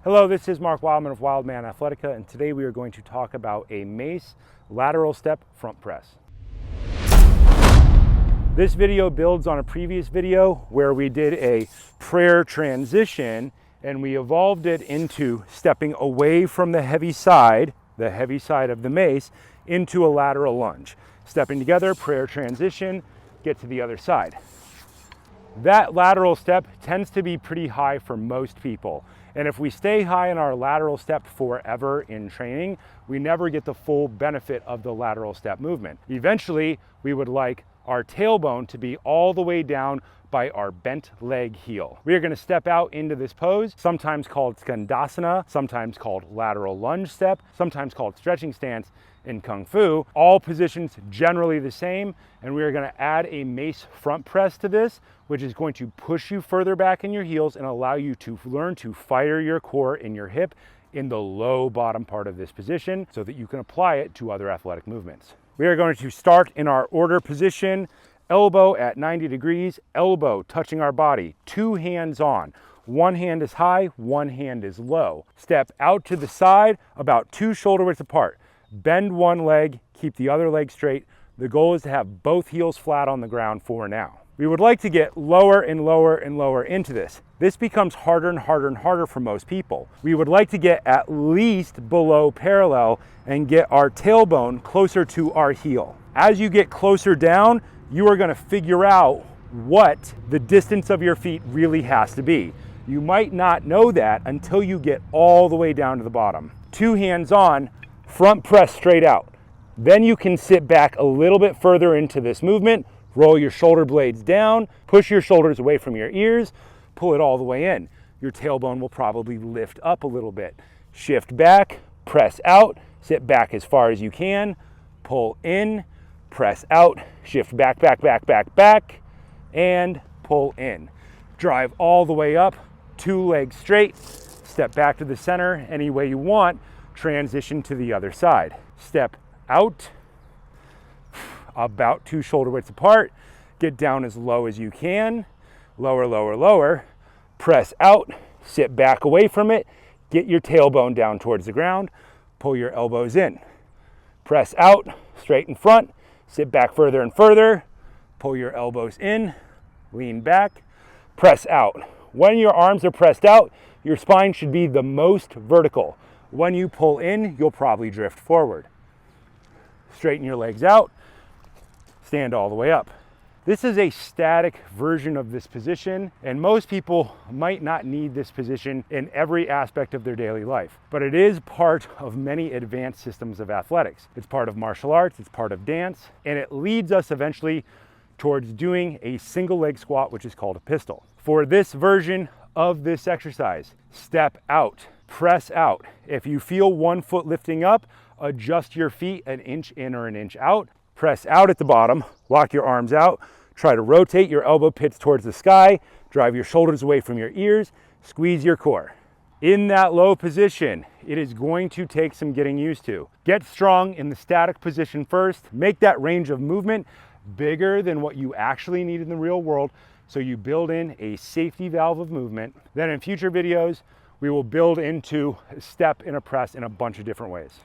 Hello, this is Mark Wildman of Wildman Athletica, and today we are going to talk about a Mace lateral step front press. This video builds on a previous video where we did a prayer transition and we evolved it into stepping away from the heavy side of the Mace, into a lateral lunge. Stepping together, prayer transition, get to the other side. That lateral step tends to be pretty high for most people. And if we stay high in our lateral step forever in training, we never get the full benefit of the lateral step movement. Eventually, we would like our tailbone to be all the way down by our bent leg heel. We are going to step out into this pose, sometimes called scandasana, sometimes called lateral lunge step, sometimes called stretching stance in Kung Fu. All positions generally the same, and we are going to add a Mace front press to this, which is going to push you further back in your heels and allow you to learn to fire your core in your hip in the low bottom part of this position so that you can apply it to other athletic movements. We are going to start in our order position, elbow at 90 degrees, elbow touching our body, two hands on. One hand is high, one hand is low. Step out to the side, about 2 shoulder widths apart. Bend one leg, keep the other leg straight. The goal is to have both heels flat on the ground for now. We would like to get lower and lower and lower into this. This becomes harder and harder and harder for most people. We would like to get at least below parallel and get our tailbone closer to our heel. As you get closer down, you are going to figure out what the distance of your feet really has to be. You might not know that until you get all the way down to the bottom. 2 hands on, front press straight out. Then you can sit back a little bit further into this movement, roll your shoulder blades down, push your shoulders away from your ears, pull it all the way in. Your tailbone will probably lift up a little bit. Shift back, press out, sit back as far as you can, pull in, press out, shift back, back, back, back, back, and pull in. Drive all the way up, 2 legs straight, step back to the center any way you want, transition to the other side. Step out, about 2 shoulder widths apart, get down as low as you can, lower, lower, lower, press out, sit back away from it, get your tailbone down towards the ground, pull your elbows in, press out, straight in front, sit back further and further, pull your elbows in, lean back, press out. When your arms are pressed out, your spine should be the most vertical. When you pull in, you'll probably drift forward. Straighten your legs out, stand all the way up. This is a static version of this position, and most people might not need this position in every aspect of their daily life, but it is part of many advanced systems of athletics. It's part of martial arts, it's part of dance, and it leads us eventually towards doing a single leg squat, which is called a pistol. For this version of this exercise, step out, press out. If you feel one foot lifting up, adjust your feet an inch in or an inch out. Press out at the bottom, lock your arms out, try to rotate your elbow pits towards the sky, drive your shoulders away from your ears, squeeze your core. In that low position, it is going to take some getting used to. Get strong in the static position first, make that range of movement bigger than what you actually need in the real world, so you build in a safety valve of movement. Then in future videos, we will build into a step in a press in a bunch of different ways.